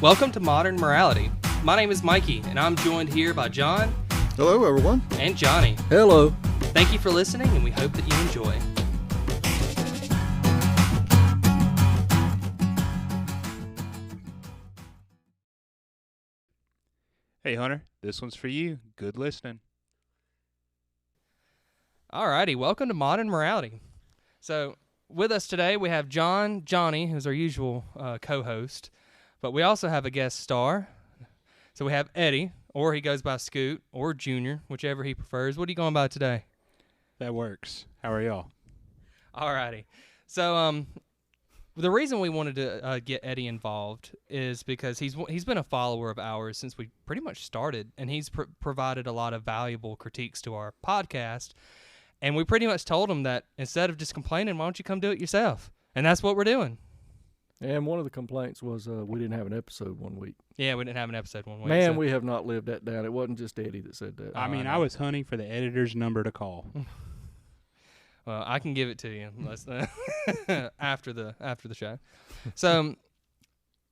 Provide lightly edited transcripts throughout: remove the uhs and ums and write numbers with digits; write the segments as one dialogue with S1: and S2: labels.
S1: Welcome to Modern Morality. My name is Mikey, and I'm joined here by John.
S2: Hello, everyone.
S1: And Johnny.
S3: Hello.
S1: Thank you for listening, and we hope that you enjoy.
S4: Hey, Hunter, this one's for you. Good listening.
S1: Alrighty, welcome to Modern Morality. So, with us today, we have Johnny, who's our usual co-host, but we also have a guest star. So we have Eddie, or he goes by Scoot, or Junior, whichever he prefers. What are you going by today?
S4: That works. How are y'all?
S1: Alrighty. So, the reason we wanted to get Eddie involved is because he's been a follower of ours since we pretty much started, and he's provided a lot of valuable critiques to our podcast. And we pretty much told him that instead of just complaining, why don't you come do it yourself? And that's what we're doing.
S3: And one of the complaints was we didn't have an episode one week.
S1: Yeah, we didn't have an episode one week.
S3: Man,
S1: so.
S3: we have not lived that down. It wasn't just Eddie that said that.
S4: I was hunting for the editor's number to call.
S1: Well, I can give it to you after the show. So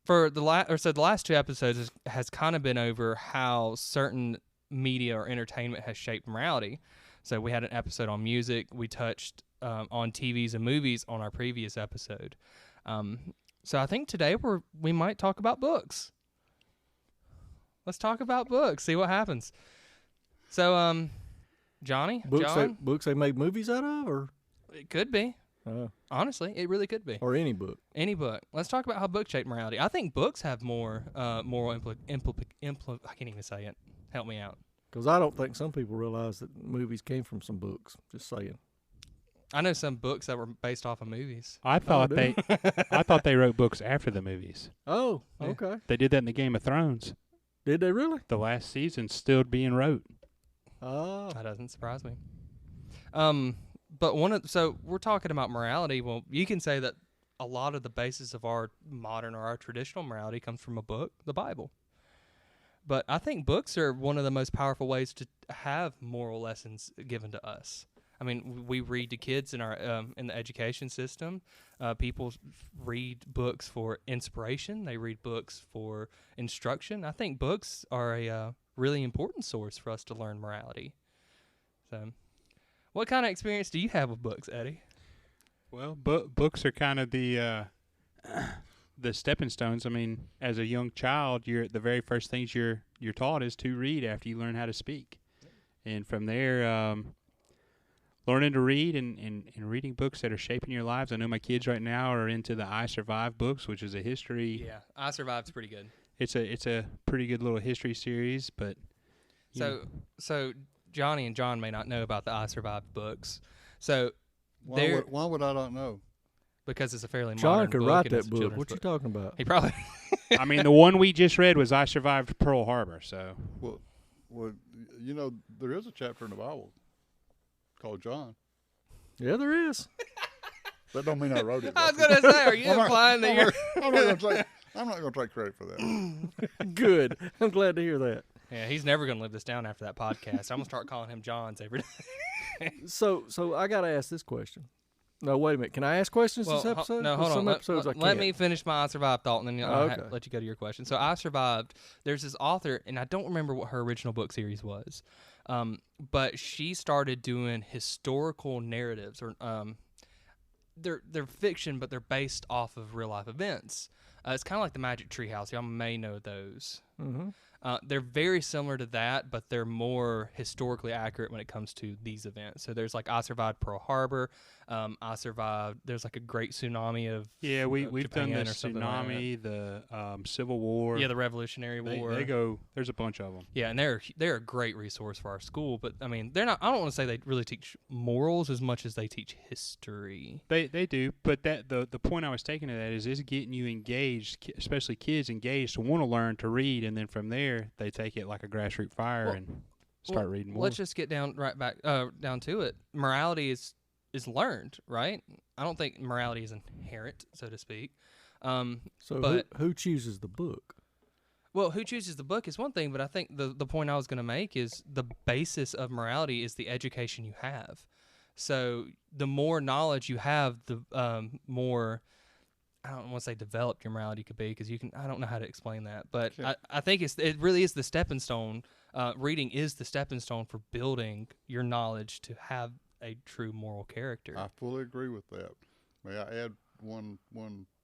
S1: for the last two episodes has kind of been over how certain media or entertainment has shaped morality. So we had an episode on music. We touched on TVs and movies on our previous episode. So I think today we might talk about books. Let's talk about books. See what happens. So, Johnny,
S3: books they make movies out of, or
S1: it could be. Honestly, it really could be.
S3: Or any book.
S1: Any book. Let's talk about how books shape morality. I think books have more moral I can't even say it. Help me out.
S3: Because I don't think some people realize that movies came from some books. Just saying.
S1: I know some books that were based off of movies.
S4: I thought they wrote books after the movies.
S3: Oh,
S1: Yeah.
S3: okay.
S4: They did that in the Game of Thrones.
S3: Did they really?
S4: The last season's still being wrote.
S3: Oh.
S1: That doesn't surprise me. But so we're talking about morality. Well, you can say that a lot of the basis of our modern or our traditional morality comes from a book, the Bible. But I think books are one of the most powerful ways to have moral lessons given to us. I mean, we read to kids in our in the education system. People read books for inspiration. They read books for instruction. I think books are a really important source for us to learn morality. So, what kind of experience do you have with books, Eddie?
S4: Well, books are kind of the stepping stones. I mean, as a young child, the very first things you're taught is to read after you learn how to speak, and from there. Learning to read and reading books that are shaping your lives. I know my kids right now are into the I Survived books, which is a history.
S1: Yeah, I Survived's pretty good.
S4: It's a pretty good little history series, but
S1: so Johnny and John may not know about the I Survived books. So
S2: Why would I not know?
S1: because it's a fairly
S3: John
S1: modern
S3: could
S1: book
S3: write
S1: and
S3: that
S1: it's a
S3: book.
S1: children's
S3: What you talking about?
S1: He probably.
S4: I mean, the one we just read was I Survived Pearl Harbor. So
S2: Well, you know, there is a chapter in the Bible called John.
S3: Yeah, there is.
S2: That don't mean I wrote it.
S1: I was gonna say, are you implying that you're?
S2: I'm not going to take credit for that.
S3: Good. I'm glad to hear that.
S1: Yeah, he's never gonna live this down after that podcast. I'm gonna start calling him Johns every day.
S3: So I got to ask this question. No, wait a minute. Can I ask questions this episode?
S1: No,
S3: 'Cause
S1: hold
S3: some
S1: on.
S3: episodes I
S1: Let
S3: can't.
S1: me finish my I Survived thought, and then I'll
S3: Okay.
S1: let you go to your question. So I Survived. There's this author, and I don't remember what her original book series was, but she started doing historical narratives, or they're fiction, but they're based off of real life events. It's kind of like the Magic Tree House. Y'all may know those.
S3: Mm-hmm.
S1: They're very similar to that, but they're more historically accurate when it comes to these events. So there's like I Survived Pearl Harbor. I Survived. There's like a great tsunami of
S4: we've done
S1: Japan
S4: the
S1: or something like
S4: tsunami, the Civil War.
S1: Yeah, the Revolutionary War.
S4: They go. There's a bunch of them.
S1: Yeah, and they're a great resource for our school. But I mean, they're not. I don't want to say they really teach morals as much as they teach history.
S4: They do, but the point I was taking to that is getting you engaged, especially kids engaged to want to learn to read, and then from there they take it like a grassroots fire and start reading more.
S1: Let's just get down to it. Morality is learned, right? I don't think morality is inherent, so to speak.
S3: So who chooses the book?
S1: Well, who chooses the book is one thing, but I think the point I was going to make is the basis of morality is the education you have. So the more knowledge you have, the more I don't want to say developed your morality could be, because I don't know how to explain that, but
S2: Okay.
S1: I think it really is the stepping stone. Reading is the stepping stone for building your knowledge to have a true moral character.
S2: I fully agree with that. May I add one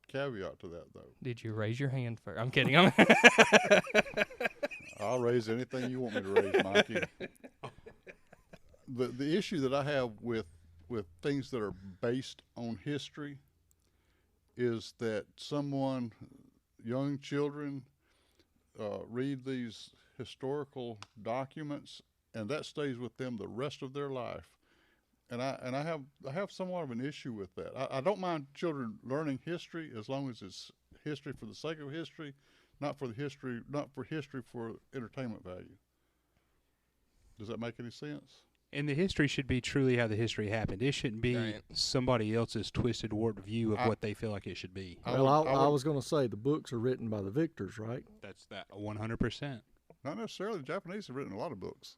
S2: caveat to that, though?
S1: Did you raise your hand first? I'm kidding.
S2: I'll raise anything you want me to raise, Mikey. The issue that I have with things that are based on history is that young children, read these historical documents, and that stays with them the rest of their life. And I have somewhat of an issue with that. I don't mind children learning history as long as it's history for the sake of history, not for history for entertainment value. Does that make any sense?
S4: And the history should be truly how the history happened. It shouldn't be
S1: Right.
S4: somebody else's twisted, warped view of what they feel like it should be.
S2: I
S3: Well,
S2: would-
S3: I was going to say the books are written by the victors, right?
S4: That's that 100%.
S2: Not necessarily. The Japanese have written a lot of books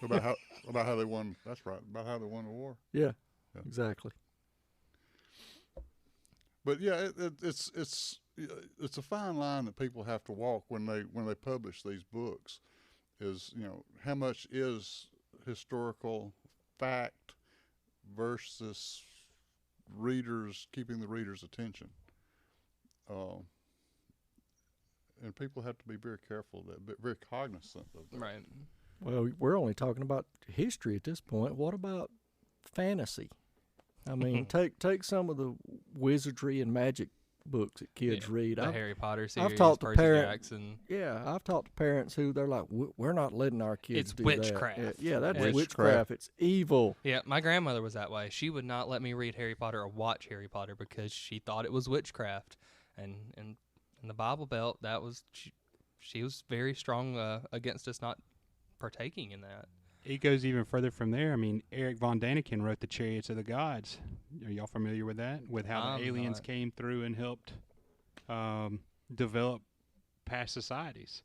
S2: about how they won. That's right, about how they won the war.
S3: Yeah,
S2: Yeah.
S3: exactly.
S2: But yeah, it's a fine line that people have to walk when they publish these books. Is, how much is historical fact versus keeping the reader's attention. And people have to be very careful of that, very cognizant of that.
S1: Right.
S3: Well, we're only talking about history at this point. What about fantasy? I mean, take some of the wizardry and magic books that kids read.
S1: The
S3: I've,
S1: Harry Potter series,
S3: talked to
S1: Percy
S3: parent-
S1: Jackson.
S3: yeah, I've talked to parents who they're like, we're not letting our kids
S1: It's
S3: do
S1: witchcraft.
S3: that. Yeah, that's
S1: It's
S3: witchcraft. It's evil.
S1: Yeah, my grandmother was that way. She would not let me read Harry Potter or watch Harry Potter because she thought it was witchcraft. And in the Bible Belt, that was she was very strong against us not partaking in that.
S4: It goes even further from there. I mean, Eric von Daniken wrote The Chariots of the Gods. Are y'all familiar with that? With how
S1: I'm
S4: the aliens
S1: not.
S4: came through and helped develop past societies.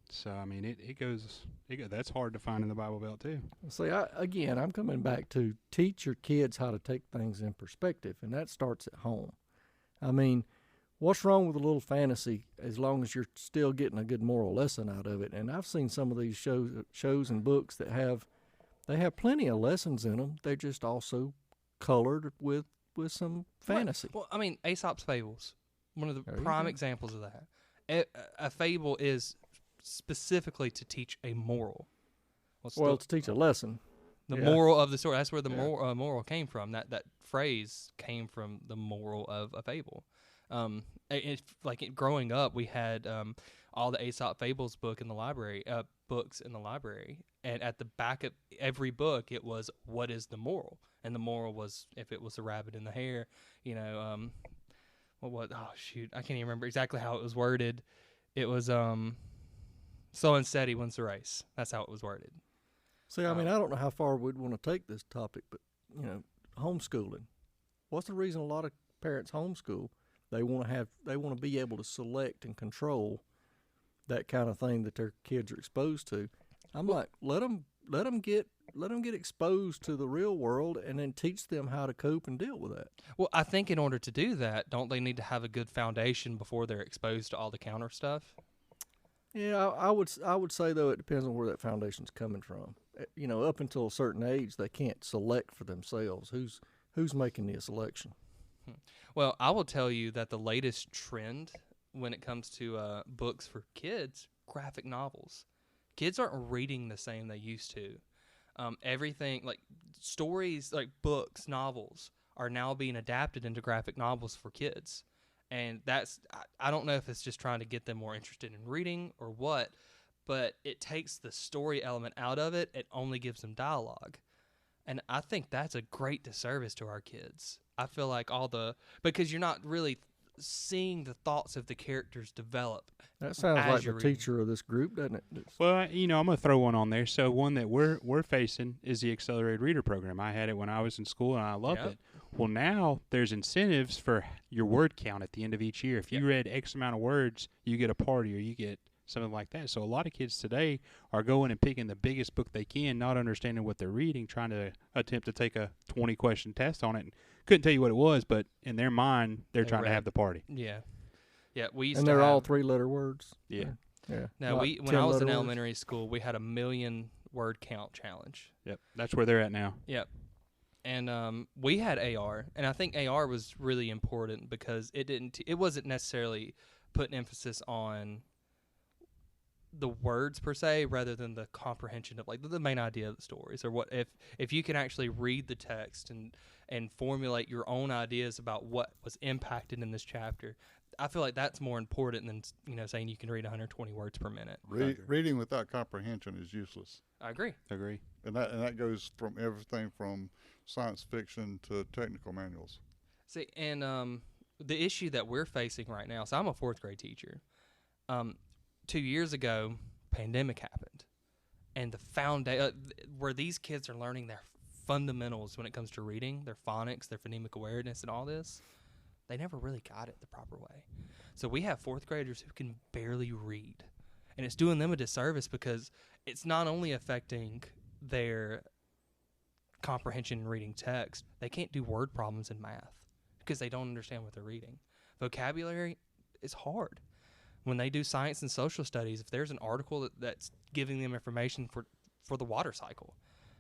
S4: So, I mean, it goes, that's hard to find in the Bible Belt, too.
S3: See, I'm coming back to teach your kids how to take things in perspective, and that starts at home. I mean, what's wrong with a little fantasy as long as you're still getting a good moral lesson out of it? And I've seen some of these shows and books that have plenty of lessons in them. They're just also colored with some fantasy.
S1: Well, I mean, Aesop's Fables, one of the
S3: There you
S1: prime
S3: go.
S1: examples of that. A fable is specifically to teach a moral.
S3: Well, to teach a lesson.
S1: the
S3: yeah.
S1: moral of the story. That's where the
S3: Yeah.
S1: moral came from. That phrase came from the moral of a fable. Growing up, we had all the Aesop Fables books in the library, and at the back of every book, it was what is the moral, and the moral was if it was a rabbit in the hair, what? Oh shoot, I can't even remember exactly how it was worded. It was slow and steady wins the race. That's how it was worded.
S3: See, I mean, I don't know how far we'd want to take this topic, but, homeschooling. What's the reason a lot of parents homeschool? They want to be able to select and control that kind of thing that their kids are exposed to. I'm like, let them get exposed to the real world, and then teach them how to cope and deal with that.
S1: Well, I think in order to do that, don't they need to have a good foundation before they're exposed to all the counter stuff?
S3: Yeah, I would say though it depends on where that foundation's coming from. Up until a certain age, they can't select for themselves. Who's making the selection?
S1: Well, I will tell you that the latest trend when it comes to books for kids, graphic novels. Kids aren't reading the same they used to. Everything like stories, like books, novels, are now being adapted into graphic novels for kids. And I don't know if it's just trying to get them more interested in reading or what, but it takes the story element out of it. It only gives them dialogue. And I think that's a great disservice to our kids. I feel like because you're not really seeing the thoughts of the characters develop.
S3: That sounds
S1: As
S3: like the
S1: you're reading.
S3: teacher of this group, doesn't it?
S4: Well, I'm going to throw one on there. So one that we're facing is the Accelerated Reader Program. I had it when I was in school, and I loved
S1: Yep.
S4: it. Well, now there's incentives for your word count at the end of each year. If you read X amount of words, you get a party or you get something like that. So a lot of kids today are going and picking the biggest book they can, not understanding what they're reading, trying to attempt to take a 20-question test on it. And couldn't tell you what it was, but in their mind, they're
S1: They
S4: trying to
S1: read.
S4: have the party.
S1: Yeah. Yeah, we used
S3: And
S1: to
S3: they're all
S1: have,
S3: 3-letter words.
S4: Yeah.
S3: Yeah.
S1: no,
S3: Not
S1: when I was
S3: 10-letter
S1: in
S3: words.
S1: elementary school, we had a 1,000,000 word count challenge.
S4: Yep. That's where they're at now.
S1: Yep. And we had AR, and I think AR was really important because it wasn't necessarily putting emphasis on the words per se, rather than the comprehension of like the main idea of the stories, or what if you can actually read the text and formulate your own ideas about what was impacted in this chapter. I feel like that's more important than saying you can read 120 words per minute.
S2: Reading without comprehension is useless,
S1: I agree.
S4: Agree.
S2: and that goes from everything from science fiction to technical manuals.
S1: See, and the issue that we're facing right now. So I'm a 4th grade teacher. 2 years ago, pandemic happened, and the where these kids are learning their fundamentals when it comes to reading, their phonics, their phonemic awareness, and all this, they never really got it the proper way. So we have 4th graders who can barely read, and it's doing them a disservice because it's not only affecting their comprehension in reading text, they can't do word problems in math because they don't understand what they're reading. Vocabulary is hard. When they do science and social studies, if there's an article that's giving them information for the water cycle,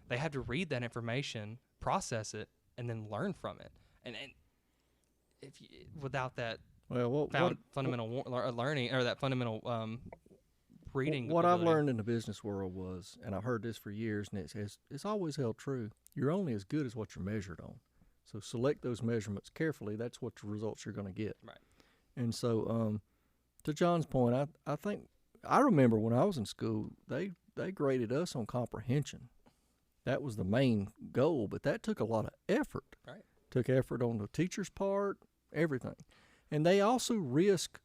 S1: they have to read that information, process it, and then learn from it. And if you, without that fundamental learning, or that fundamental reading,
S3: What I've
S1: ability.
S3: learned in the business world was, and I've heard this for years, and it's always held true, you're only as good as what you're measured on. So select those measurements carefully. That's what the results you're going to get.
S1: Right.
S3: And so to John's point, I think I remember when I was in school, they graded us on comprehension. That was the main goal, but that took a lot of effort.
S1: Right.
S3: Took effort on the teacher's part, everything. And they also risk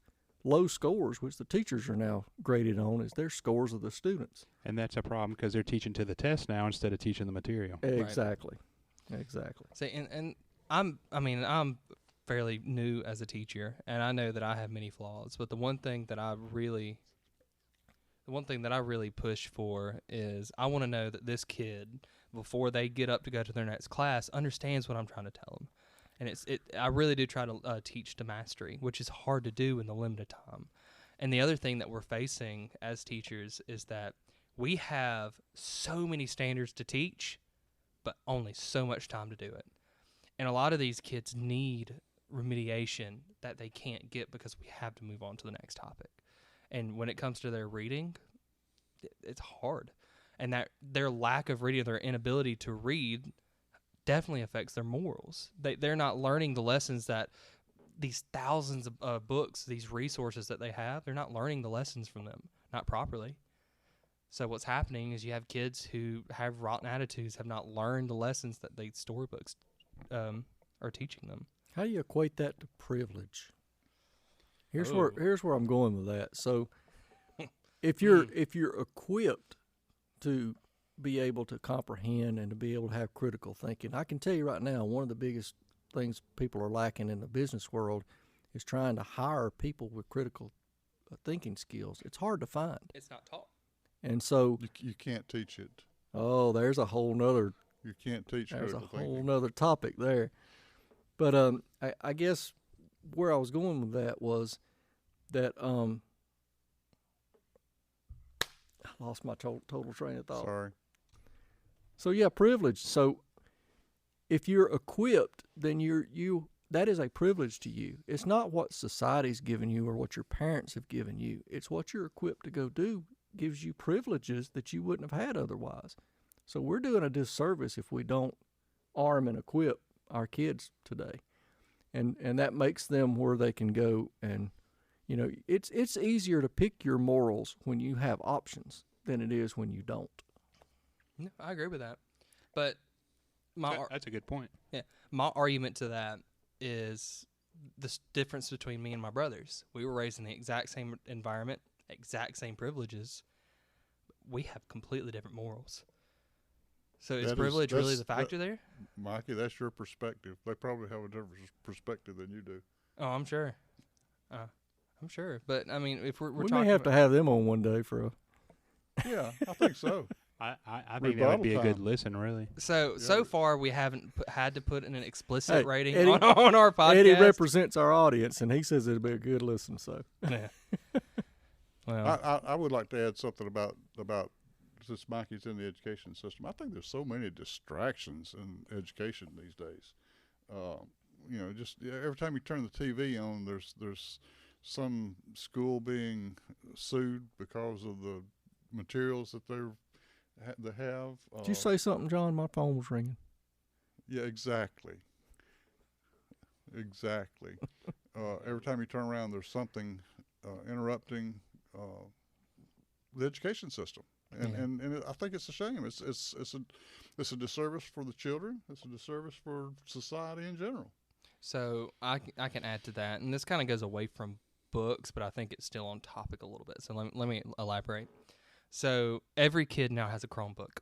S3: low scores, which the teachers are now graded on as their scores of the students.
S4: And that's a problem because they're teaching to the test now instead of teaching the material.
S3: Exactly. Exactly.
S1: See, and I'm fairly new as a teacher, and I know that I have many flaws, but the one thing that I really push for is I want to know that this kid, before they get up to go to their next class, understands what I'm trying to tell them. And I really do try to teach to mastery, which is hard to do in the limited time. And the other thing that we're facing as teachers is that we have so many standards to teach, but only so much time to do it. And a lot of these kids need remediation that they can't get because we have to move on to the next topic. And when it comes to their reading, it's hard. And that their lack of reading, their inability to read, definitely affects their morals. They're not learning the lessons that these thousands of books, these resources that they have, they're not learning the lessons from them, not properly. So what's happening is you have kids who have rotten attitudes, have not learned the lessons that the storybooks are teaching them.
S3: How do you equate that to privilege? Here's where I'm going with that. So if you're equipped to be able to comprehend and to be able to have critical thinking, I can tell you right now, one of the biggest things people are lacking in the business world is trying to hire people with critical thinking skills. It's hard to find.
S1: It's not taught.
S3: And so
S2: You can't teach it.
S3: there's a whole nother
S2: You can't teach
S3: there's a
S2: critical
S3: whole
S2: thinking.
S3: nother topic there. But I guess where I was going with that was that I lost my total train of thought.
S2: Sorry.
S3: So yeah, privilege. So if you're equipped, then that is a privilege to you. It's not what society's given you or what your parents have given you. It's what you're equipped to go do gives you privileges that you wouldn't have had otherwise. So we're doing a disservice if we don't arm and equip our kids today. And that makes them where they can go and, it's easier to pick your morals when you have options than it is when you don't.
S1: No, I agree with that. But
S4: That's a good point.
S1: my argument to that is the difference between me and my brothers. We were raised in the exact same environment, exact same privileges. We have completely different morals. So is privilege really the factor there?
S2: Mikey, that's your perspective. They probably have a different perspective than you do.
S1: Oh, I'm sure. I'm sure. But I mean, if we're
S3: we
S1: talking
S3: may have to
S1: about,
S3: have them on one day for a.
S2: Yeah, I think so.
S4: I think that would be a good listen, really.
S1: so
S2: Yeah.
S1: far we haven't had to put in an explicit
S3: Hey,
S1: rating
S3: Eddie-
S1: on our podcast.
S3: Eddie represents our audience, and he says it'll be a good listen. So
S1: Yeah. Well,
S2: I would like to add something about since Mikey's in the education system. I think there's so many distractions in education these days. Just every time you turn the TV on, there's some school being sued because of the materials that they have.
S3: did you say something, John? My phone was ringing.
S2: Yeah, exactly. Exactly. Every time you turn around, there's something interrupting the education system, and I think it's a shame. It's a disservice for the children. It's a disservice for society in general.
S1: so I can add to that, and this kind of goes away from books, but I think it's still on topic a little bit. So let me elaborate. So every kid now has a Chromebook.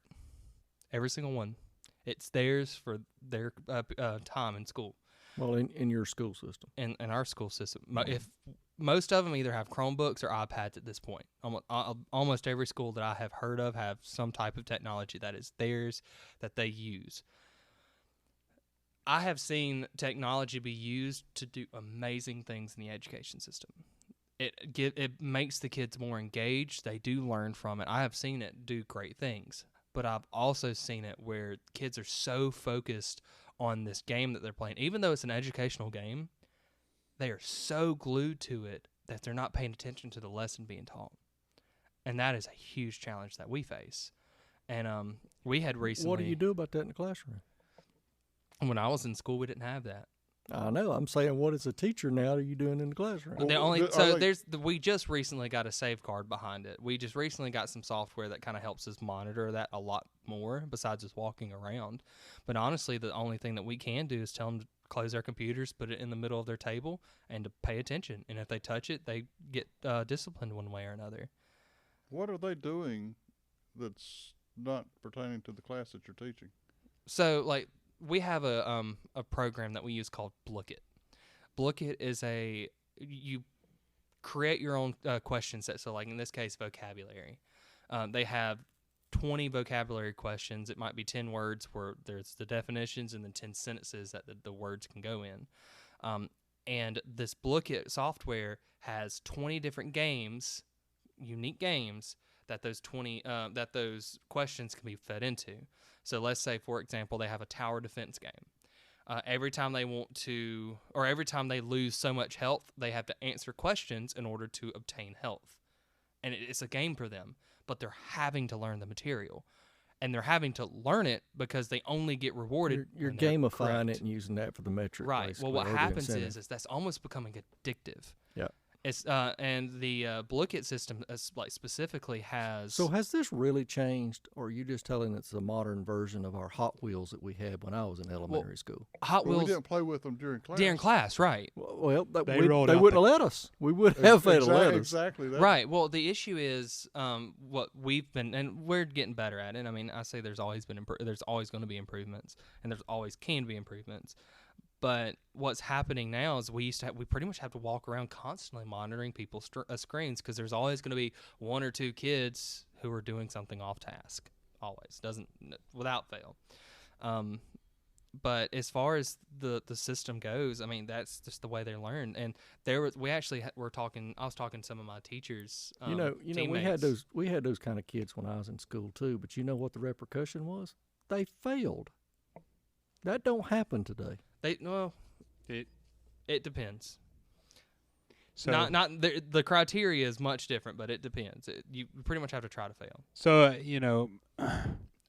S1: Every single one. It's theirs for their time in school.
S3: Well, in your school system.
S1: In our school system, if most of them either have Chromebooks or iPads at this point. Almost every school that I have heard of have some type of technology that is theirs that they use. I have seen technology be used to do amazing things in the education system. It makes the kids more engaged. They do learn from it. I have seen it do great things, but I've also seen it where kids are so focused on this game that they're playing, even though it's an educational game, they are so glued to it that they're not paying attention to the lesson being taught. And that is a huge challenge that we face. And we had recently...
S3: What do you do about that in the classroom?
S1: When I was in school, we didn't have that.
S3: I know. I'm saying, what as a teacher now are you doing in the classroom?
S1: We just recently got a safeguard behind it. We just recently got some software that kind of helps us monitor that a lot more besides just walking around. But honestly, the only thing that we can do is tell them to close their computers, put it in the middle of their table, and to pay attention. And if they touch it, they get disciplined one way or another.
S2: What are they doing that's not pertaining to the class that you're teaching?
S1: So, like, we have a program that we use called Blookit. Blookit is you create your own question set. So, like in this case, vocabulary. They have 20 vocabulary questions. It might be 10 words where there's the definitions and then 10 sentences that the words can go in. And this Blookit software has 20 different games, unique games, that those questions can be fed into. So let's say, for example, they have a tower defense game. Every time they every time they lose so much health, they have to answer questions in order to obtain health. And it's a game for them, but they're having to learn the material. And they're having to learn it because they only get rewarded.
S3: You're
S1: when they're
S3: gamifying
S1: correct.
S3: it and using that for the metric.
S1: Right. Well, what happens is that's almost becoming addictive.
S3: Yeah.
S1: It's and the Blookit system specifically has.
S3: So has this really changed, or are you just telling it's a modern version of our Hot Wheels that we had when I was in elementary school?
S1: Hot
S2: Well,
S1: Wheels
S2: we didn't play with them during class.
S1: during class, right?
S3: Well,
S4: They
S3: they
S4: rolled out
S3: wouldn't have let us. We would have let us.
S2: Exactly. That.
S1: Right. Well, the issue is what we've been, and we're getting better at it. I mean, I say there's always been, there's always going to be improvements, and there's always can be improvements. But what's happening now is we pretty much have to walk around constantly monitoring people's screens because there's always going to be one or two kids who are doing something off task. Always without fail. But as far as the system goes, I mean that's just the way they learn. And I was talking to some of my teachers.
S3: Teammates. we had those kind of kids when I was in school too. But you know what the repercussion was? They failed. That don't happen today.
S1: It depends.
S4: So
S1: The criteria is much different, but it depends. You pretty much have to try to fail.
S4: So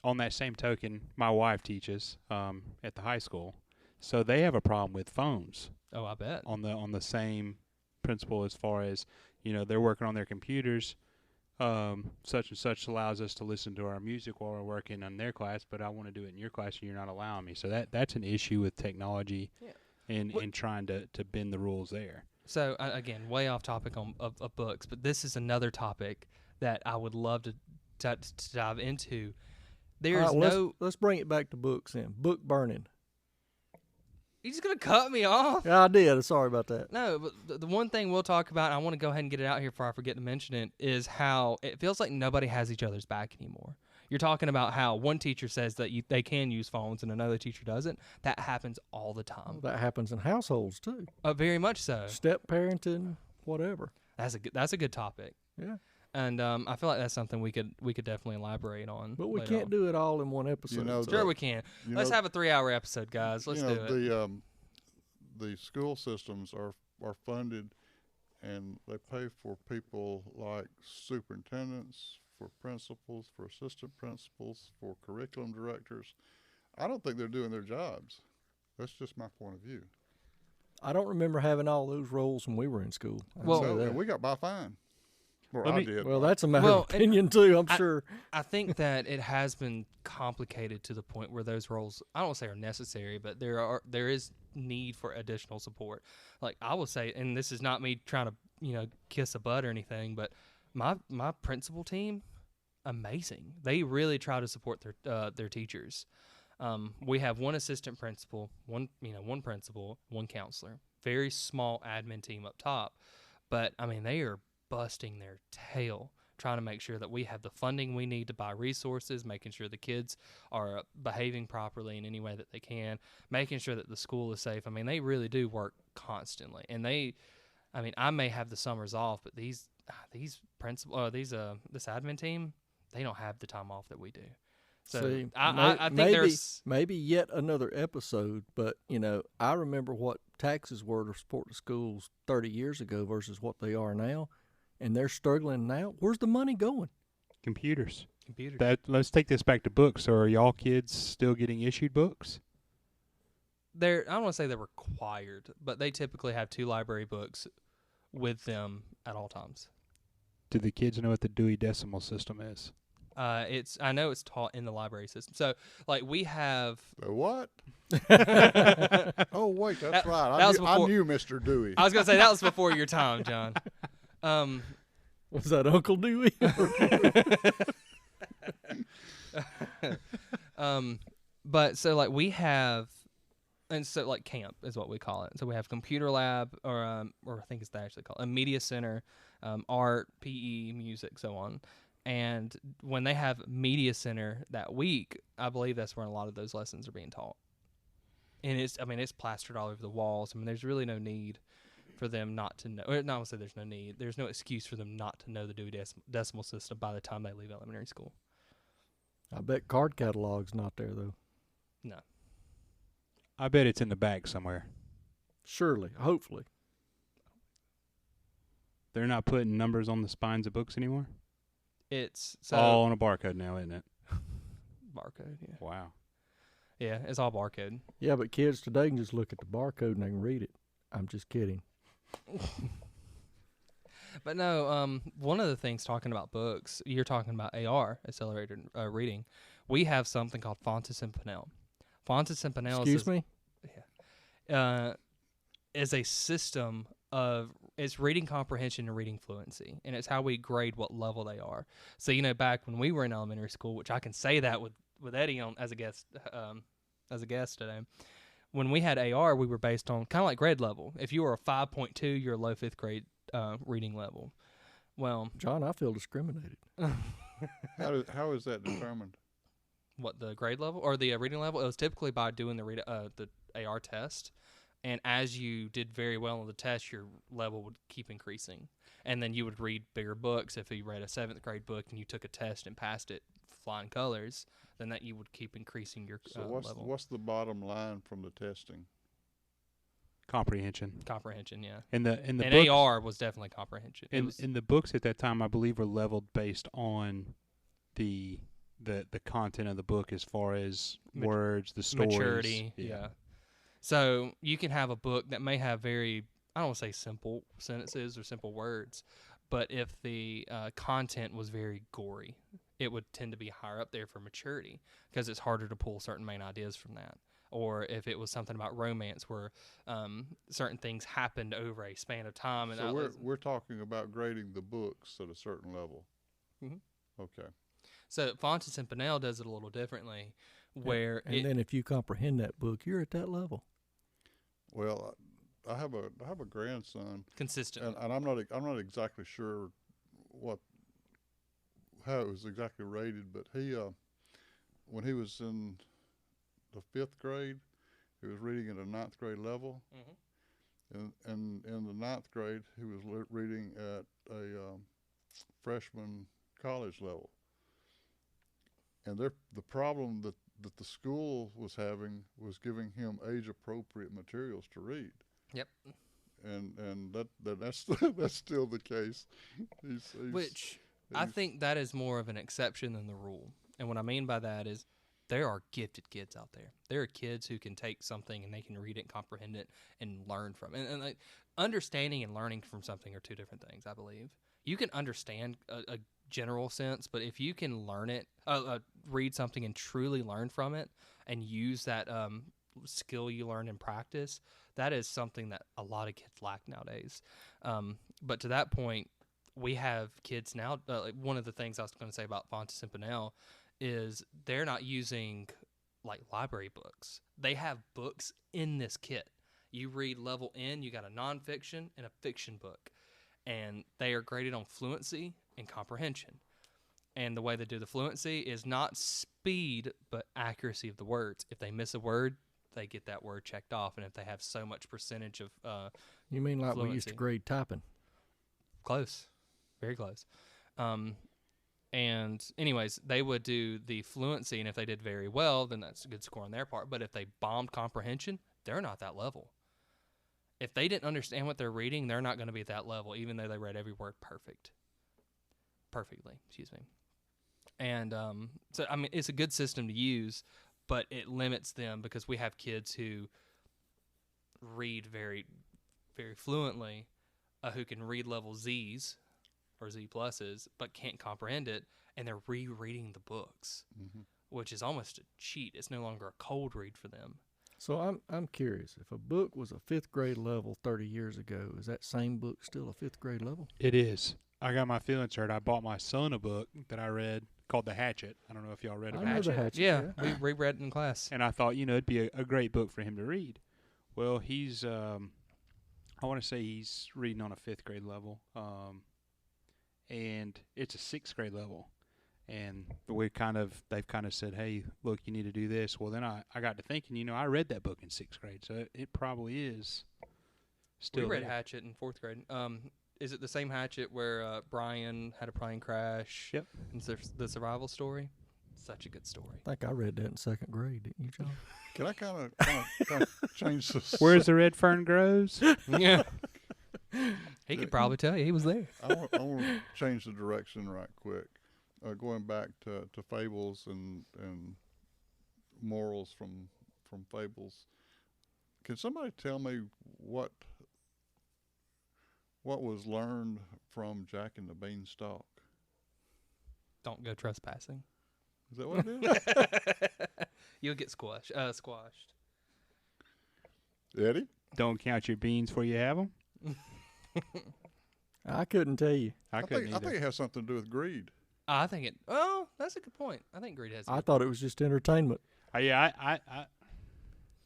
S4: on that same token, my wife teaches at the high school, so they have a problem with phones.
S1: Oh, I bet.
S4: On the same principle as far as they're working on their computers. Such and such allows us to listen to our music while we're working on their class, but I want to do it in your class and you're not allowing me. So that's an issue with technology and trying to bend the rules there. So,
S1: again, way off topic of books, but this is another topic that I would love to dive into.
S3: Let's bring it back to books then. Book burning.
S1: You just gonna cut me off?
S3: Yeah, I did. Sorry about that.
S1: No, but the one thing we'll talk about, and I want to go ahead and get it out here before I forget to mention it, is how it feels like nobody has each other's back anymore. You're talking about how one teacher says that they can use phones and another teacher doesn't. That happens all the time.
S3: That happens in households too.
S1: Very much so.
S3: Step parenting, whatever.
S1: That's a good topic.
S3: Yeah.
S1: And I feel like that's something we could definitely elaborate on.
S3: But we
S1: later
S3: can't
S1: on.
S3: do it all in one episode.
S2: You know,
S3: so-
S1: Sure, we can.
S2: You
S1: Let's
S2: know,
S1: have a 3-hour episode, guys. Let's
S2: you know,
S1: do it.
S2: The school systems are funded, and they pay for people like superintendents, for principals, for assistant principals, for curriculum directors. I don't think they're doing their jobs. That's just my point of view.
S3: I don't remember having all those roles when we were in school. I'd
S1: Well-
S3: say
S2: So,
S3: that.
S2: and we got by fine. Or
S4: Let
S2: I
S4: me-
S2: did.
S3: Well, that's a matter
S1: Well,
S3: of opinion too. I'm
S1: I-
S3: sure.
S1: I think that it has been complicated to the point where those roles, I don't want to say are necessary, but there is need for additional support. Like I will say, and this is not me trying to kiss a butt or anything, but my principal team, amazing. They really try to support their teachers. We have one assistant principal, one principal, one counselor. Very small admin team up top, but I mean they are busting their tail trying to make sure that we have the funding we need to buy resources, making sure the kids are behaving properly in any way that they can, making sure that the school is safe. I mean, they really do work constantly, and I may have the summers off, but these this admin team, they don't have the time off that we do. So
S3: See,
S1: I think
S3: maybe,
S1: there's
S3: maybe yet another episode, but I remember what taxes were to support the schools 30 years ago versus what they are now, and they're struggling now. Where's the money going?
S4: Computers.
S1: computers.
S4: Let's take this back to books. So are y'all kids still getting issued books?
S1: I don't want to say they're required, but they typically have 2 library books with them at all times.
S4: Do the kids know what the Dewey Decimal System is?
S1: I know it's taught in the library system. So like we have
S2: The what? Oh, wait, that's
S1: That-
S2: right.
S1: that was
S2: I
S1: before-
S2: knew Mr. Dewey.
S1: I was gonna say that was before your time, John.
S3: Was that Uncle Dewey?
S1: But so like we have, and so like camp is what we call it. So we have computer lab, or I think it's actually called a media center, art, PE, music, so on. And when they have media center that week, I believe that's where a lot of those lessons are being taught. And it's plastered all over the walls. I mean, there's really no need for them not to know. Or not to say there's no need. There's no excuse for them not to know the Dewey Decimal System by the time they leave elementary school.
S3: I bet card catalog's not there though.
S1: No.
S4: I bet it's in the bag somewhere.
S3: Surely, hopefully.
S4: They're not putting numbers on the spines of books anymore?
S1: It's so
S4: All on a barcode now, isn't it?
S1: barcode. Yeah.
S4: Wow.
S1: Yeah, it's all barcode.
S3: Yeah, but kids today can just look at the barcode and they can read it. I'm just kidding.
S1: But no, one of the things talking about books, you're talking about AR, accelerated reading. We have something called Fontes and Pinnell. Fontes and Pinnell
S3: Excuse me?
S1: is a system of it's reading comprehension and reading fluency, and it's how we grade what level they are. So back when we were in elementary school, which I can say that with Eddie on as a guest today. When we had AR, we were based on kind of like grade level. If you were a 5.2, you're a low 5th grade reading level. Well,
S3: John, I feel discriminated.
S2: How is that determined?
S1: what the grade level or the reading level? It was typically by doing the AR test, and as you did very well on the test, your level would keep increasing, and then you would read bigger books. If you read a 7th grade book and you took a test and passed it flying colors, then that you would keep increasing your
S2: So
S1: level.
S2: what's the bottom line from the testing?
S4: Comprehension.
S1: Comprehension, yeah.
S4: And
S1: And
S4: books,
S1: AR was definitely comprehension. It was,
S4: in the books at that time, I believe, were leveled based on the content of the book as far as words, the stories.
S1: maturity, yeah. So you can have a book that may have very, I don't want to say simple sentences or simple words, but if the content was very gory, it would tend to be higher up there for maturity because it's harder to pull certain main ideas from that. Or if it was something about romance where certain things happened over a span of time. And
S2: So we're talking about grading the books at a certain level.
S1: Mhm.
S2: Okay.
S1: So Fontes and Pinnell does it a little differently, where
S3: And then if you comprehend that book, you're at that level.
S2: Well, I have a grandson,
S1: Consistent.
S2: and I'm not exactly sure how it was exactly rated, but he when he was in the 5th grade, he was reading at a 9th grade level, and in the 9th grade, he was reading at a freshman college level. And the problem that the school was having was giving him age appropriate materials to read.
S1: Yep.
S2: And that's that's still the case.
S1: Which I think that is more of an exception than the rule. And what I mean by that is there are gifted kids out there. There are kids who can take something and they can read it, comprehend it, and learn from it. And like, understanding and learning from something are two different things, I believe. You can understand a general sense, but if you can learn it, read something and truly learn from it and use that skill you learn in practice, that is something that a lot of kids lack nowadays. But to that point, we have kids now. Like one of the things I was going to say about Fontes and Pinnell is they're not using like library books. They have books in this kit. You read level N, you got a nonfiction and a fiction book. And they are graded on fluency and comprehension. And the way they do the fluency is not speed, but accuracy of the words. If they miss a word, they get that word checked off. And if they have so much percentage of
S3: You mean like
S1: fluency.
S3: we used to grade typing?
S1: Close. Very close. And anyways, they would do the fluency, and if they did very well, then that's a good score on their part. But if they bombed comprehension, they're not that level. If they didn't understand what they're reading, they're not going to be at that level, even though they read every word perfectly. Excuse me. And so, I mean, it's a good system to use, but it limits them because we have kids who read very, very fluently, who can read level Z's or Z pluses, but can't comprehend it, and they're rereading the books, which is almost a cheat. It's no longer a cold read for them.
S3: So I'm curious, if a book was a 5th grade level 30 years ago, is that same book still a 5th grade level?
S4: It is. I got my feelings hurt. I bought my son a book that I read called The Hatchet. I don't know if y'all read
S3: I
S4: it.
S3: know The Hatchet.
S1: Yeah, we reread it in class.
S4: And I thought, it'd be a great book for him to read. Well, he's, I want to say he's reading on a 5th grade level, and it's a 6th grade level. And they've kind of said, hey, look, you need to do this. Well, then I got to thinking, I read that book in 6th grade, so it probably is still
S1: We read
S4: there.
S1: Hatchet in 4th grade. Is it the same Hatchet where Brian had a plane crash?
S4: Yep.
S1: And the survival story? Such a good story.
S3: I think I read that in 2nd grade, didn't you, John?
S2: Can I kind of change this?
S4: Where's the red fern grows?
S1: Yeah. He could probably tell you. He was there.
S2: I want to change the direction right quick. Going back to fables and morals from fables. Can somebody tell me what was learned from Jack and the Beanstalk?
S1: Don't go trespassing.
S2: Is that what it is?
S1: You'll get squashed.
S2: Eddie?
S4: Don't count your beans before you have them.
S3: I couldn't tell you.
S4: I couldn't
S2: I think
S4: either.
S2: it has something to do with greed.
S1: I think it. Oh, that's a good point. I think greed has.
S3: I thought it was just entertainment.
S4: Yeah,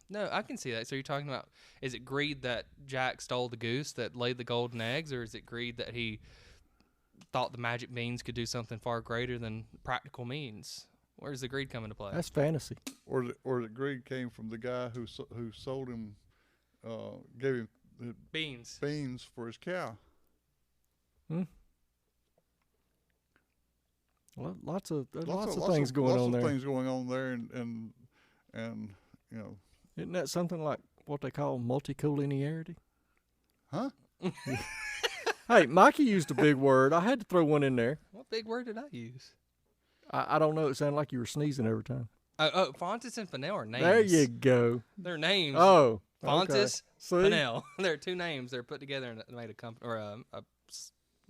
S1: No, I can see that. So you're talking about, is it greed that Jack stole the goose that laid the golden eggs, or is it greed that he thought the magic beans could do something far greater than practical means? Where does the greed come into play?
S3: That's fantasy.
S2: Or the greed came from the guy who sold him, gave him the
S1: Beans.
S2: beans for his cow.
S3: Well, lots of things
S2: Lots
S3: going on
S2: of
S3: there.
S2: things going on there, and
S3: Isn't that something like what they call multicollinearity?
S2: huh?
S3: Hey, Mikey used a big word. I had to throw one in there.
S1: What big word did I use?
S3: I don't know. It sounded like you were sneezing every time.
S1: Fontes and Pinnell are names.
S3: There you go.
S1: They're names.
S3: Oh,
S1: Fontes,
S3: okay. See?
S1: Pinnell. They're two names. They're put together and made a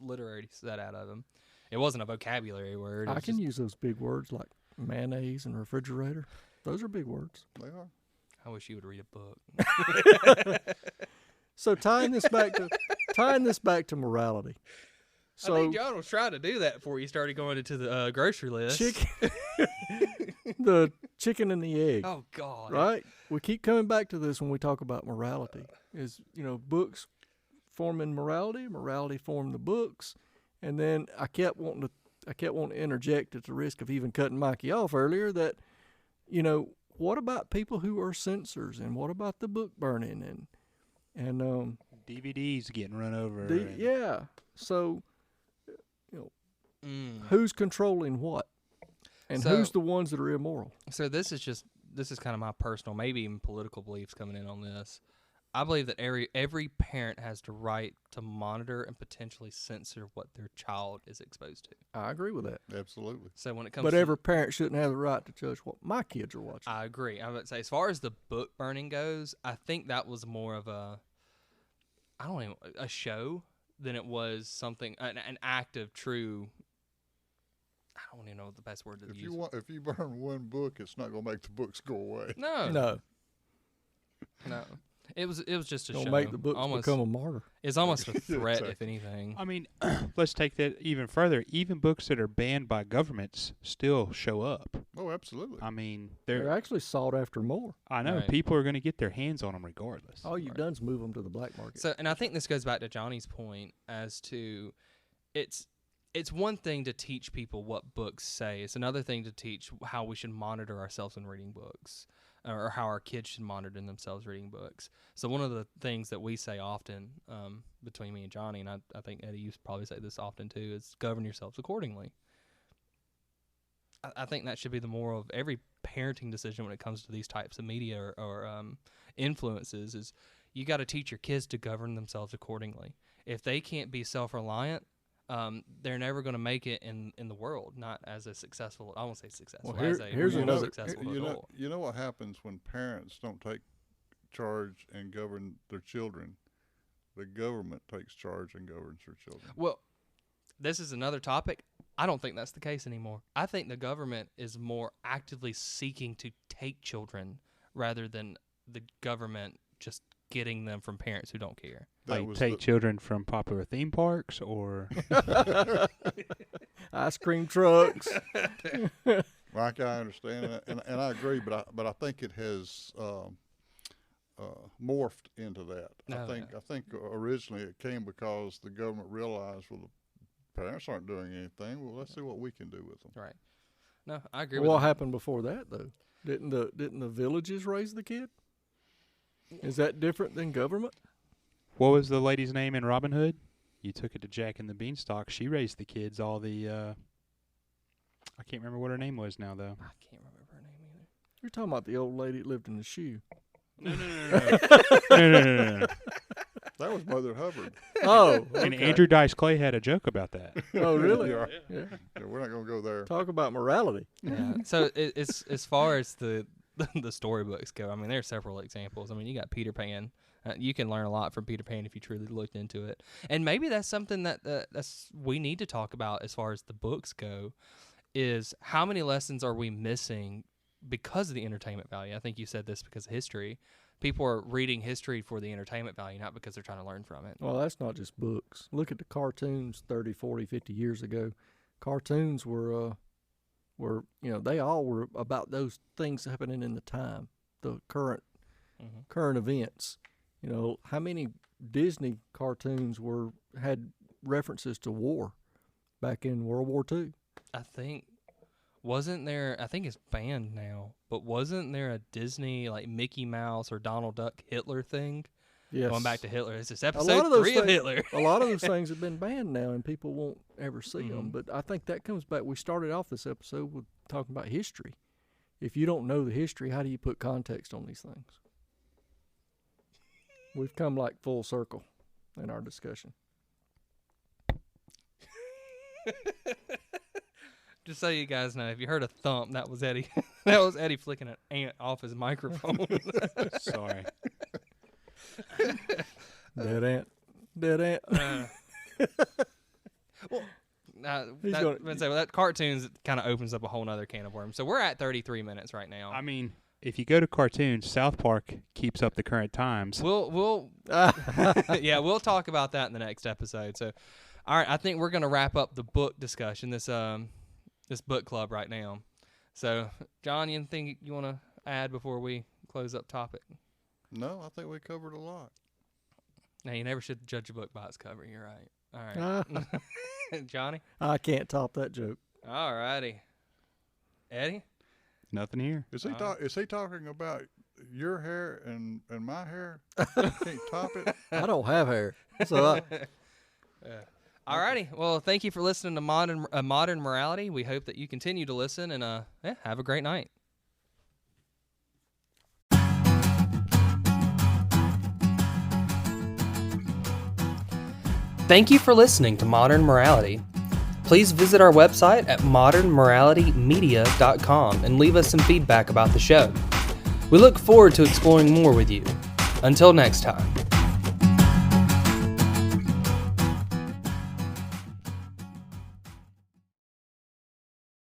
S1: literary set out of them. It wasn't a vocabulary word.
S3: I can use those big words like mayonnaise and refrigerator. Those are big words.
S2: They are.
S1: I wish you would read a book.
S3: So tying this back to morality. So
S1: I think John was trying to do that before you started going into the grocery list.
S3: the chicken and the egg,
S1: Oh God!
S3: right? we keep coming back to this when we talk about morality. Is books forming morality, morality formed the books, and then I kept wanting to interject at the risk of even cutting Mikey off earlier that, what about people who are censors, and what about the book burning and
S4: DVDs getting run over.
S3: yeah. So, who's controlling what, and who's the ones that are immoral?
S1: So this is kind of my personal, maybe even political beliefs coming in on this. I believe that every parent has the right to monitor and potentially censor what their child is exposed to.
S3: I agree with that.
S2: Absolutely.
S1: So when it comes,
S3: but every parent shouldn't have the right to judge what my kids are watching.
S1: I agree. I would say, as far as the book burning goes, I think that was more of a show than it was something, an act of true. I don't even know the best word to use.
S2: If you burn one book, it's not going to make the books go away.
S1: No. It was just a show.
S3: Don't make the books become a martyr.
S1: It's almost a threat,
S2: Exactly.
S1: if anything.
S4: I mean, let's take that even further. Even books that are banned by governments still show up.
S2: Oh, absolutely.
S4: I mean,
S3: They're actually sought after more.
S4: I know.
S1: Right.
S4: People are going to get their hands on them regardless.
S3: All you've done is move them to the black market.
S1: So, and I think this goes back to Johnny's point as to it's one thing to teach people what books say. It's another thing to teach how we should monitor ourselves when reading books, or how our kids should monitor themselves reading books. So one of the things that we say often between me and Johnny, and I think, Eddie, you probably say this often too, is govern yourselves accordingly. I think that should be the moral of every parenting decision when it comes to these types of media or influences, is you got to teach your kids to govern themselves accordingly. If they can't be self-reliant, they're never going to make it in the world, not as a successful, I won't say successful,
S3: Well,
S1: as a
S3: here's
S1: real
S3: another-
S1: successful
S2: you
S1: adult.
S2: know what happens when parents don't take charge and govern their children? The government takes charge and governs their children.
S1: Well, this is another topic. I don't think that's the case anymore. I think the government is more actively seeking to take children rather than the government just getting them from parents who don't care.
S4: Like take children from popular theme parks or
S3: ice cream trucks.
S2: Like, I understand that, and I agree, but I think it has morphed into that. I think originally it came because the government realized, well, the parents aren't doing anything. Well, let's see what we can do with them.
S1: Right. No, I agree
S3: What
S1: with that.
S3: happened before that though? Didn't the villages raise the kid? Is that different than government?
S4: what was the lady's name in Robin Hood? You took it to Jack and the Beanstalk. She raised the kids. All the I can't remember what her name was now though.
S1: I can't remember her name either.
S3: You're talking about the old lady that lived in the shoe.
S4: No. No.
S2: That was Mother Hubbard.
S3: Oh,
S4: And
S3: okay.
S4: Andrew Dice Clay had a joke about that.
S3: Oh, really?
S2: Yeah.
S3: Yeah.
S2: Yeah, we're not going to go there.
S3: Talk about morality.
S1: Yeah. So it's as far as the storybooks go. I mean, there are several examples. I mean, you got Peter Pan. You can learn a lot from Peter Pan if you truly looked into it. And maybe that's something that's we need to talk about as far as the books go. Is how many lessons are we missing because of the entertainment value? I think you said this because of history. People are reading history for the entertainment value, not because they're trying to learn from it.
S3: Well, that's not just books. Look at the cartoons 30, 40, 50 years ago. Cartoons were they all were about those things happening in the time, the current events. You know, how many Disney cartoons had references to war back in World War II?
S1: I think it's banned now, but wasn't there a Disney like Mickey Mouse or Donald Duck Hitler thing?
S3: Yes.
S1: Going back to Hitler. This is
S3: A lot
S1: episode
S3: of those
S1: 3 of
S3: things-
S1: Hitler.
S3: A lot of those things have been banned now, and people won't ever see them.
S1: Mhm.
S3: But I think that comes back. We started off this episode with talking about history. If you don't know the history, how do you put context on these things? We've come like full circle in our discussion.
S1: Just so you guys know, if you heard a thump, that was Eddie. That was Eddie flicking an ant off his microphone.
S4: Sorry.
S3: Dead ant. Dead ant.
S1: That cartoons kind of opens up a whole nother can of worms. So we're at 33 minutes right now.
S4: I mean, if you go to cartoons, South Park keeps up the current times.
S1: We'll we'll talk about that in the next episode. So, all right, I think we're gonna wrap up the book discussion. This book club right now. So, John, anything you want to add before we close up topic?
S2: No, I think we covered a lot.
S1: Now, you never should judge a book by its cover. You're right. All right. Johnny?
S3: I can't top that joke.
S1: All righty. Eddie?
S4: Nothing here.
S2: Is he talking about your hair and my hair? Can't top it.
S3: I don't have hair, so
S1: All righty. Well, thank you for listening to Modern Morality. We hope that you continue to listen, and have a great night. Thank you for listening to Modern Morality. Please visit our website at modernmoralitymedia.com and leave us some feedback about the show. We look forward to exploring more with you. Until next time.